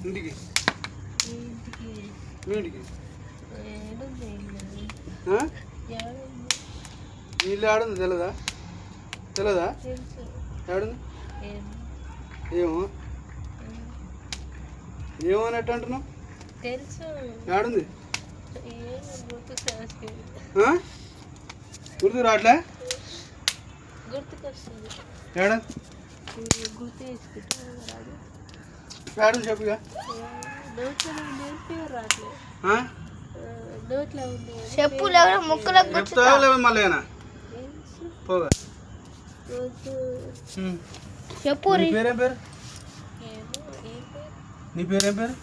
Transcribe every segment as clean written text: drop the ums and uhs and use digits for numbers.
ఇంటికి నీళ్ళు ఆడుంది తెలదా తెలదా ఆడుంది ఏమో ఏమో అన్నట్టు అంటున్నావు ఆడుంది గుర్తు రావట్లే ఏడా ఆడు చెప్పుగా చెప్పు మళ్ళీ పోగా చెప్పు పేరేం పేరు నీ పేరేం పేరు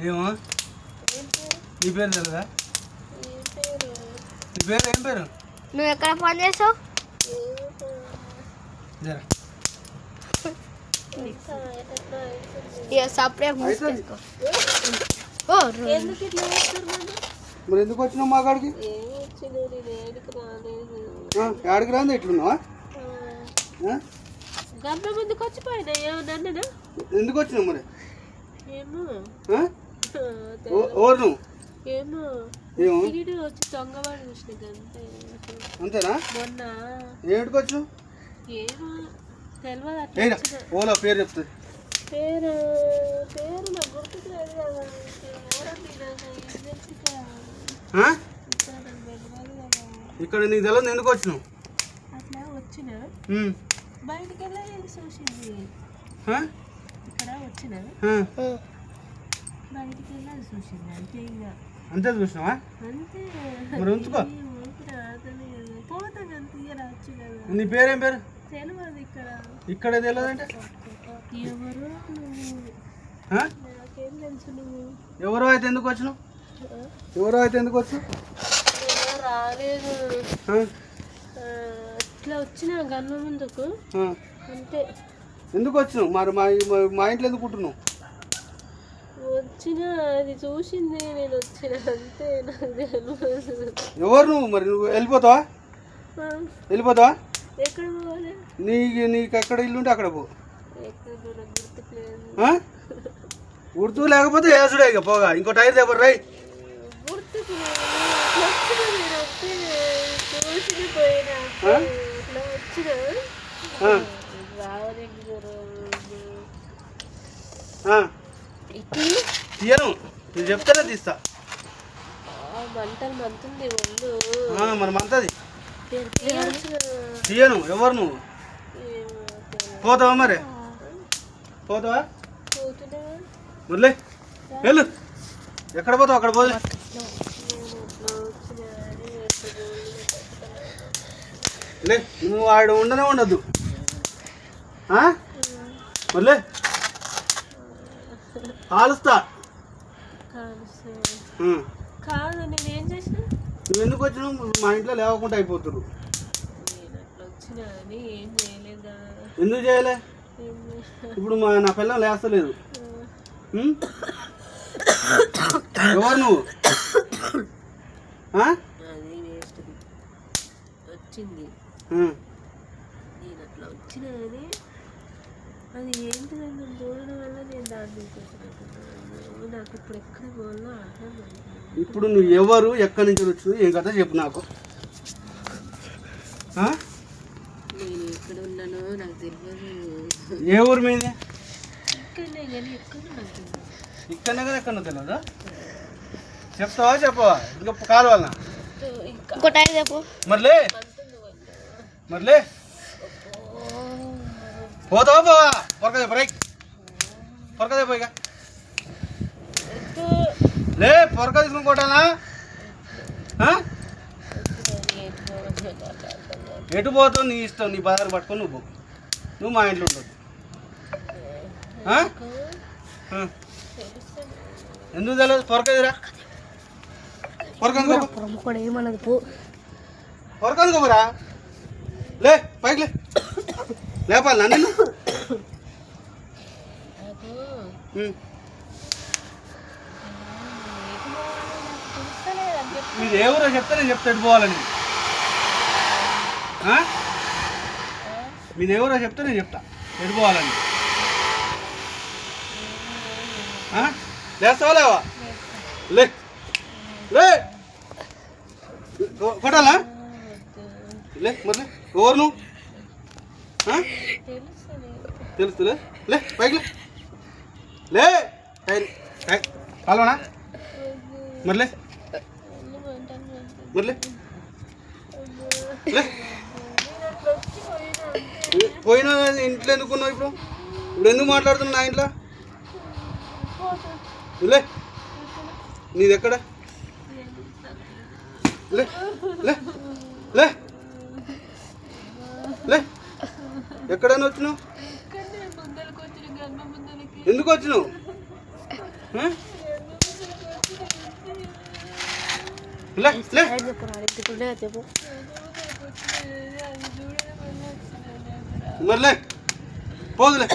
ఏమో నీ పేరు తెలదా నీ పేరు ఏం పేరు నువ్వు ఎక్కడ పని చేసావు మరి ఎందుకు వచ్చినావు మా కాడికి ఆడికి రాంది ఎట్లున్నావా ఎందుకు వచ్చినావు మరి ఓరు నువ్వు అంతేనా ఏమిటికి వచ్చినావు ఓలా పేరు చెప్తుంది ఇక్కడ నీకు తెలియదు ఎందుకు వచ్చినావు బయటికి చూసింది ఇక్కడ వచ్చిన బయటికి వెళ్ళాలి చూసింది అంతే ఇంకా అంతే చూసినావా అంతే మరి ఉంచుకో పోతాను అంత రావచ్చు కదా నీ పేరేం పేరు తెలియదు ఇక్కడ ఇక్కడ తెలియదంటే ఎవరు నాకేం తెలుసు నువ్వు ఎవరో అయితే ఎందుకు వచ్చినావు ఎవరో అయితే ఎందుకు వచ్చినావు రాలేదు ఇట్లా వచ్చిన గన్మ ముందుకు అంతే ఎందుకు వచ్చినావు మరి మా ఇంట్లో ఎందుకు ఉంటున్నావు వచ్చిన అది చూసింది నేను వచ్చిన అంతే నాకు తెలియదు ఎవరు నువ్వు మరి నువ్వు వెళ్ళిపోతావా ఎక్కడ పోవాలి నీకు ఎక్కడ ఇల్లు ఉంటే అక్కడ పో గుర్తులేదు గుర్తు లేకపోతే వేసుడే ఇక పోగా ఇంకో టైర్ దగ్గర రై గుర్తుకు తీయను నేను చెప్తానే తీస్తా మంటలు మంతుంది ఒళ్ళు మరి మంతది తీయను ఎవరు నువ్వు పోతావా మరి పోతావా మురళి వెళ్ళు ఎక్కడ పోతావు అక్కడ పోలే లే నువ్వు ఆడ ఉండనే ఉండద్దు మురళి కాలుస్తా కాదు నేనేం చేసిన నువ్వు ఎందుకు వచ్చినావు మా ఇంట్లో లేవకుండా అయిపోతున్నారు ఏం చేయలేదా ఎందుకు చేయలే ఇప్పుడు నా పిల్లలు లేస్తలేదు ఎవరు నువ్వు అది వేస్ట్ వచ్చింది నేను అట్లా వచ్చిన కానీ అది ఏంటి నన్ను చూడడం వల్ల నేను దాన్ని వచ్చినట్టున్నాను నాకు ఇప్పుడు ఎక్కడ పోవాలో అర్థం ఇప్పుడు నువ్వు ఎవరు ఎక్కడి నుంచి వచ్చినావు ఏం కథ చెప్పు నాకు నేను ఎక్కడ ఉన్నానో నాకు తెలియదు ఏ ఊరు మీది ఇక్కడనే కానీ ఎక్కడ నాకు తెలియదు ఇక్కడనే కదా ఎక్కడ తెలియదా చెప్తావా చెప్పవా ఇంకా కాదు వాళ్ళ ఇంకో టైర్ చెప్పు మర్లే పోతావా పోవా పొరకదే బ్రేక్ పొరకదే పోయిగా లే పొరక తీసుకుని కొట్టాలా ఎటు పోతావు నీ ఇష్టం నీ బజారు పట్టుకొని నువ్వు మా ఇంట్లో ఉండదు ఎందుకు తెలియదు పొరకదిరా ఏమన్నది పొరకందుకోరా లే పైకి లేపాలి నన్ను మీరు ఎవరో చెప్తే నేను చెప్తే పోవాలని మీరు ఎవరో చెప్తే నేను చెప్తా వెళ్ళిపోవాలని. లేస్తావా లేవా? లే లే కొట్టాలా? లే మరి ఎవరు నువ్వు? తెలుస్తులే. లే పైకి లే కాలవనా? మరిలే మరిలే లే. పోయినా ఇంట్లో ఎందుకున్నావు ఇప్పుడు? ఇప్పుడు ఎందుకు మాట్లాడుతున్నావు నా ఇంట్లో? లే నీది ఎక్కడ? లే లే లే లే ఎక్కడైనా వచ్చినావు? ఎందుకు వచ్చినావు? లే లే మరి లే పోదులే.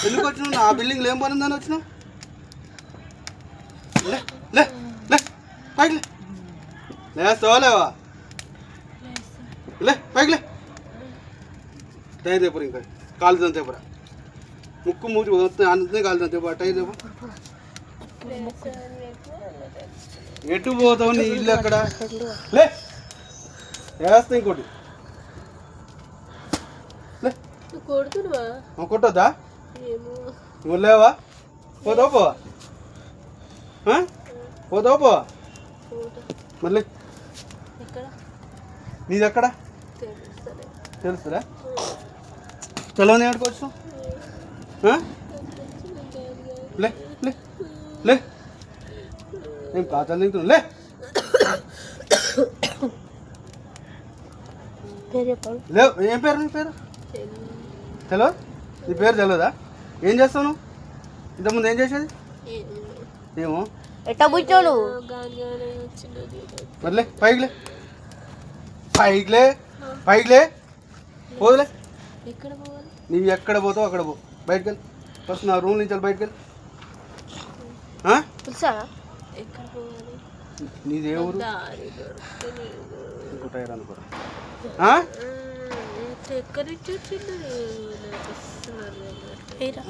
ఎందుకు వచ్చినావు? నా బిల్డింగ్లో ఏం పని ఉందని వచ్చినావు? లే లే లే పైకి లే. లేస్తావా లేవా? లే పైకి లే. టైర్ తెపరు, ఇంకా కాలుతుంది తెపరా. ముక్కు మూతి అంతే కాలుతుంది తెప. టైర్ తెప. ఎటు పోతావు? నీ ఇల్లు అక్కడ. లే వేస్తా ఇంకోటి. లే కొట్టొద్దా? నువ్వు లేవా? పోతావు పోవా? పోతావు పోవా? మళ్ళీ నీది ఎక్కడ? తెలుసురా? తెలవని ఆడుకోవచ్చు. లే లే లే ఏం కాచాలు తింటున్నావు? లే లేవు. ఏం పేరు నీ పేరు? తెలియదు? నీ పేరు తెలియదా? ఏం చేస్తావు నువ్వు? ఇంతకుముందు ఏం చేసేది? ఏమో. ఎట్టా కూర్చోను? మరిలే పైకిలే పైకిలే పైకిలే. పోదులే. నీవు ఎక్కడ పోతావు అక్కడ పో. బయటకు వెళ్ళి ఫస్ట్ నా రూమ్ నుంచి బయటకు వెళ్ళి. నీది ఏ ఊరు? ఇంకో టైర్ అనుకోరా.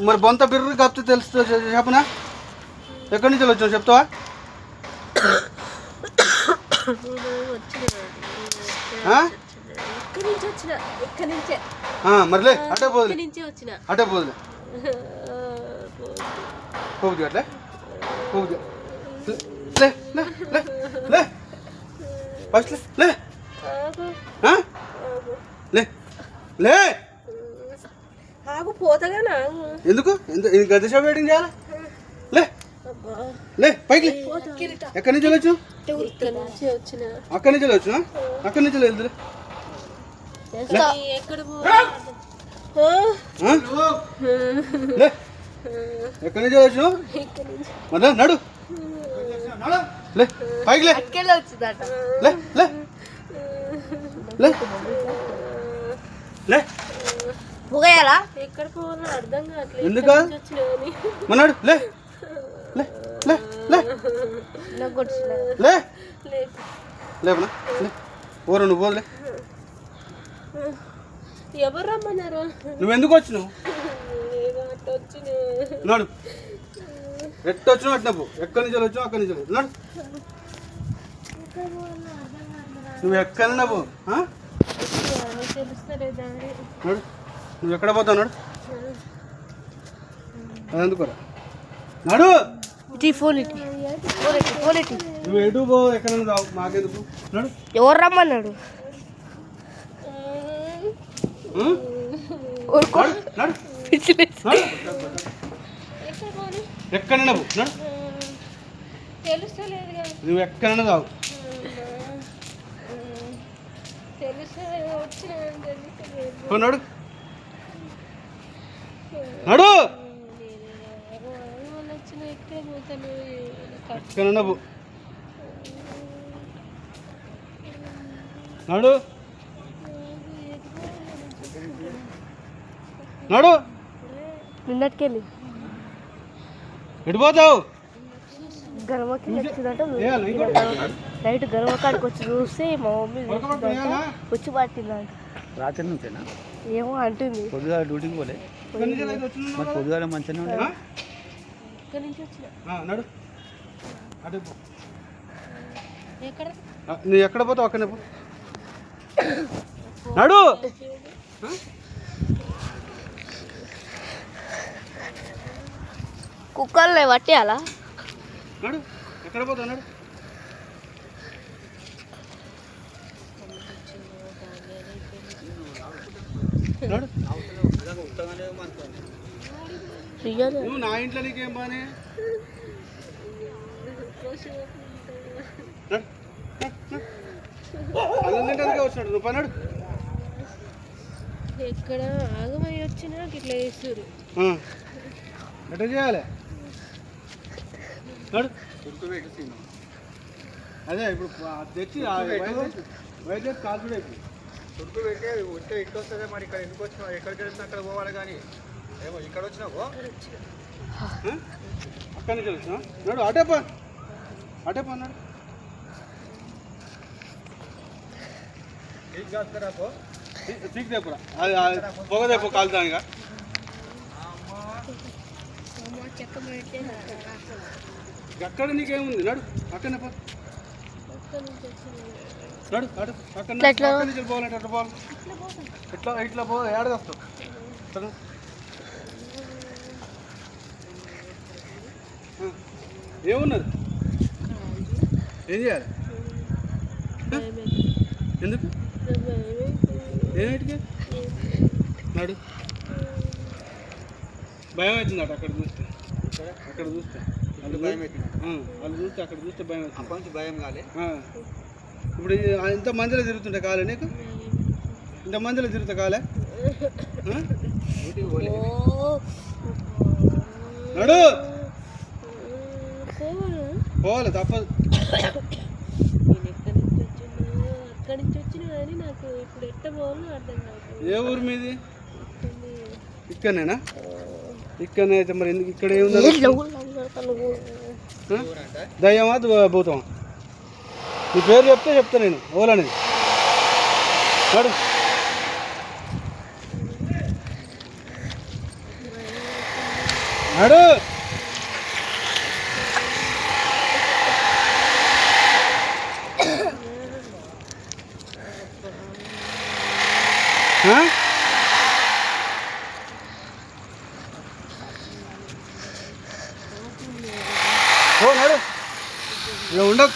మరి బొంత బిర్రు కప్తే తెలుస్తుంది చెప్పనా? ఎక్కడి నుంచి వచ్చావు చెప్తావా? మరిలే అటే పోదులే. అటే పోదులే. పోదు అట్లే పోదు. లే లే లే లే ఫస్ట్ లే లే లే. ఎందుకు గత షో వెయిటింగ్ చేయాలి? లే లే పైకి. ఎక్కడి నుంచి వెళ్ళొచ్చు? అక్కడి నుంచి వెళ్ళొచ్చు. అక్కడి నుంచి వెళ్తులే. ఎక్కడి నుంచి వెళ్ళొచ్చు? మరి నడు. లే పైకి లే. లే లే లే లే. పోయాలా? ఎక్కడ పోవాలో అర్థం కావట్లేదు. ఎందుకు మన్నాడు? లే లే లే లే లే లేపనా? లే ఓరు నువ్వు పోదులే. ఎవరు రమ్మన్నారు? నువ్వెందుకు వచ్చినావు? నాడు ఎట్ట వచ్చినావు అట్లా పో. ఎక్కడి నుంచి వచ్చావు అక్కడి నుంచి నాడు. నువ్వు ఎక్కడన్నా పో. నాడు నువ్వు ఎక్కడ పోతావు? నాడు అదెందుకోరా? నాడు నువ్వు ఎటు పో. ఎక్కడన్నా రావు మాకెందుకు? నాడు. ఎవరు రమ్మన్నాడు? నాడు ఎక్కడన్నా పో. నాడు నువ్వు ఎక్కడన్నా రావు. నడు నడు ఎక్కడన్నా పో. నడు నడు. నిన్నటికెళ్ళి ఎటు పోతావు? గర్వకి నైట్ గర్వ కాడికి వచ్చి చూస్తే మా మమ్మీ ఉడకబెట్టాలా? వచ్చి పట్టిందంట. రాత్రి నుంచేనా? ఏమో అంటుంది. పొద్దుగాల డ్యూటీకి పోలే, ఎక్కడి నుంచి అయితే వచ్చినావు? మరి పొద్దుగాల మంచిగానే ఉండే. ఇక్కడి నుంచి వచ్చిన నడు అటు పో. ఎక్కడ నువ్వు ఎక్కడ పోతావు అక్కడనే పో. నడు. కుక్కల్ని పట్టేయాలా? నడు ఎక్కడ పోతావు నడు. నడు. నువ్వు నా ఇంట్లో నీకేం బానే. అల్లం తింటే వచ్చినాడు నువ్వు పన్నాడు. ఎక్కడ ఆగమై వచ్చినా ఇట్లా వేస్తారు. ఎట్లా చేయాలి నడు. అదే ఇప్పుడు తెచ్చి వైద్య కాల్చుడే ఇప్పుడు చుట్టూ పెడితే ఉంటే ఇట్లా వస్తుంది. మరి ఇక్కడ ఎందుకు వచ్చినావు? ఎక్కడికి వెళ్తున్నా అక్కడ పోవాలి కానీ ఏమో ఇక్కడ వచ్చినావు. అక్కడి నుంచి వచ్చినా నడు. అటే పో అన్నాడు. సీక్ దేపురా అది పొగ దేపు కాలుతాను ఇక. అక్కడ నీకేముంది నడు. అక్కడనే పో నడు. అటు అక్కడ అక్కడి నుంచి పోవాలంటే అట్లా పోవాలి. ఇట్లా ఇట్లా పో ఏడదొస్తావు. ఏమున్నది? ఏం చేయాలి? ఎందుకు ఏమిటికి నడు. భయం అవుతుంది అటు అక్కడ చూస్తే. అక్కడ చూస్తే భయం అవుతుంది. వాళ్ళు చూస్తే అక్కడ చూస్తే భయం అవుతుంది. అప్పటి నుంచి భయం కాలే. ఇప్పుడు ఇంత మందిలో తిరుగుతుంటే కాలే నీకు? ఇంత మందిలో తిరుగుతా కాలే? నడు. పోవాలి తప్పదు. నేను ఎక్కడి నుంచి వచ్చినా కానీ నాకు ఇప్పుడు ఎట్ట పోవాలో అర్థం కాదు. ఏ ఊరు మీది? ఇక్కడనేనా? ఇక్కడనే అయితే మరి ఎందుకు ఇక్కడ ఏముంది? దయ్యమా భూతమా? నీ పేరు చెప్తే చెప్తా నేను ఓలనేది. నడు. నడు. ఓ నడు. ఇలా ఉండకు.